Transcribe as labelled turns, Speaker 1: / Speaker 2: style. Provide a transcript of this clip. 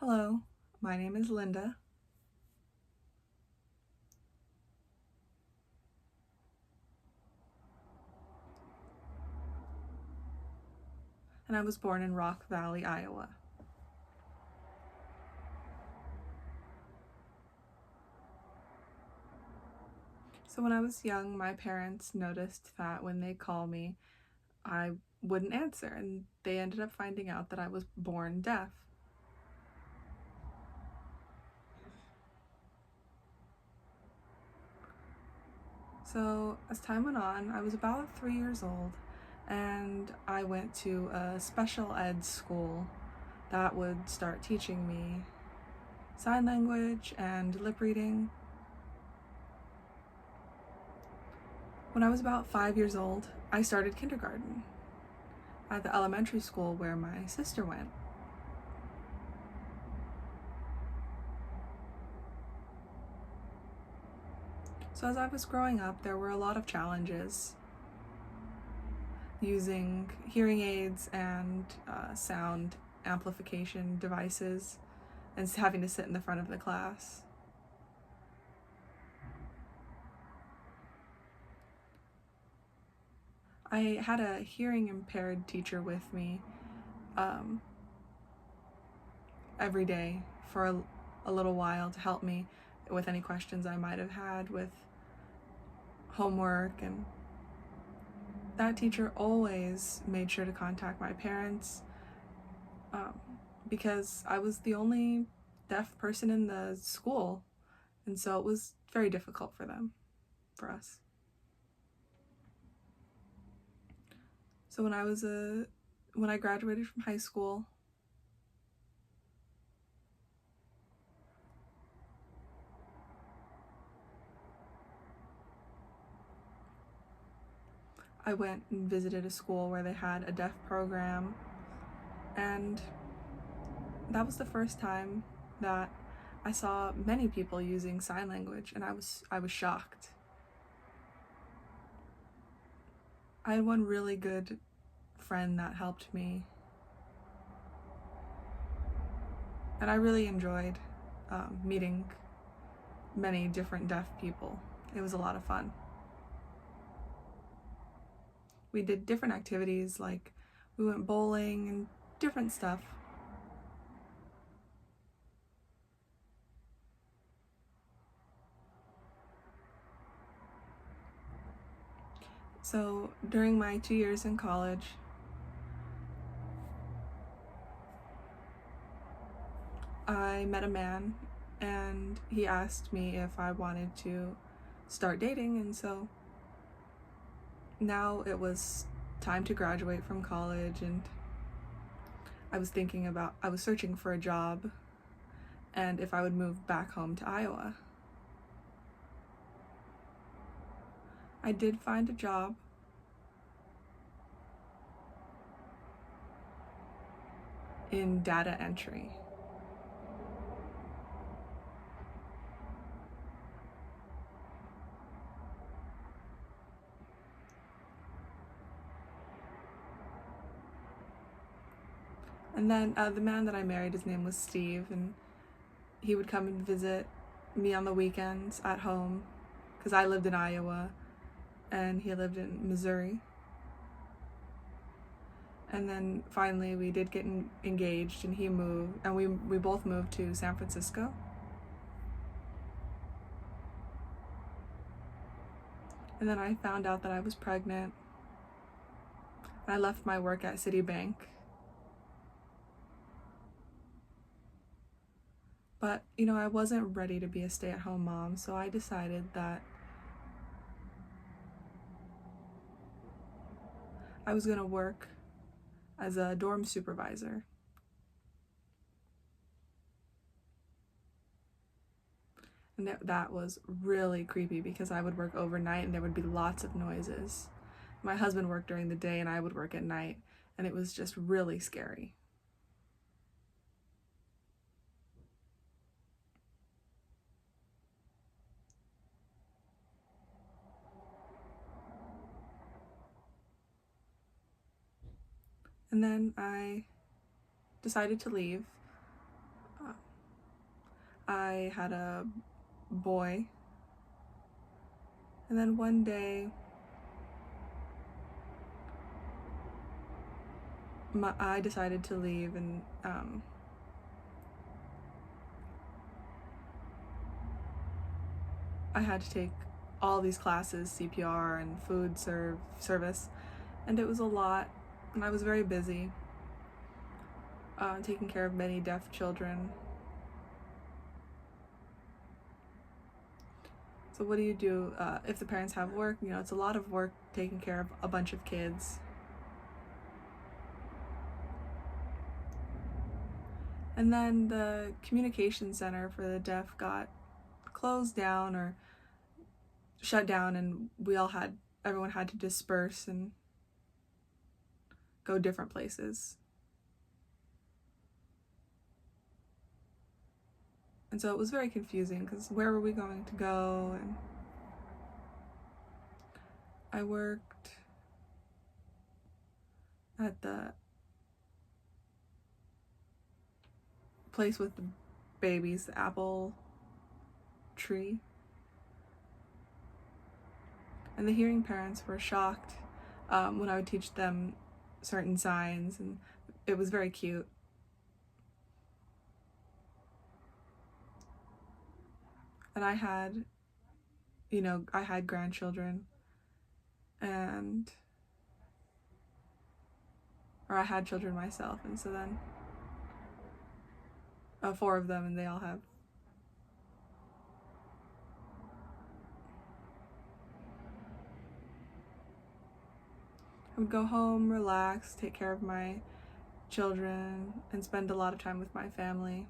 Speaker 1: Hello, my name is Linda, and I was born in Rock Valley, Iowa. So when I was young, my parents noticed that when they call me, I wouldn't answer, and they ended up finding out that I was born deaf. So as time went on, I was about 3 years old, and I went to a special ed school that would start teaching me sign language and lip reading. When I was about 5 years old, I started kindergarten at the elementary school where my sister went. So as I was growing up, there were a lot of challenges using hearing aids and sound amplification devices and having to sit in the front of the class. I had a hearing impaired teacher with me every day for a little while to help me with any questions I might have had with homework, and that teacher always made sure to contact my parents because I was the only deaf person in the school, and so it was very difficult for us. So when I graduated from high school, I went and visited a school where they had a deaf program, and that was the first time that I saw many people using sign language, and I was shocked. I had one really good friend that helped me, and I really enjoyed meeting many different deaf people. It was a lot of fun. We did different activities, like we went bowling and different stuff. So during my 2 years in college, I met a man, and he asked me if I wanted to start dating, and so now it was time to graduate from college, and I was searching for a job and if I would move back home to Iowa. I did find a job in data entry. And then the man that I married, his name was Steve, and he would come and visit me on the weekends at home because I lived in Iowa and he lived in Missouri. And then finally we did get engaged, and he moved, and we both moved to San Francisco. And then I found out that I was pregnant, and I left my work at Citibank. But, I wasn't ready to be a stay-at-home mom, so I decided that I was gonna work as a dorm supervisor. And that was really creepy because I would work overnight and there would be lots of noises. My husband worked during the day and I would work at night, and it was just really scary. And then I decided to leave. I had a boy, and then one day I decided to leave, and I had to take all these classes, CPR and food service, and it was a lot, and I was very busy taking care of many deaf children. So what do you do if the parents have work? You know, it's a lot of work taking care of a bunch of kids. And then the communication center for the deaf got closed down or shut down, and everyone had to disperse and go different places. And so it was very confusing because where were we going to go? And I worked at the place with the babies, the apple tree. And the hearing parents were shocked when I would teach them certain signs, and it was very cute. And I had grandchildren, or I had children myself, and so then 4 of them, and they all have. I would go home, relax, take care of my children, and spend a lot of time with my family.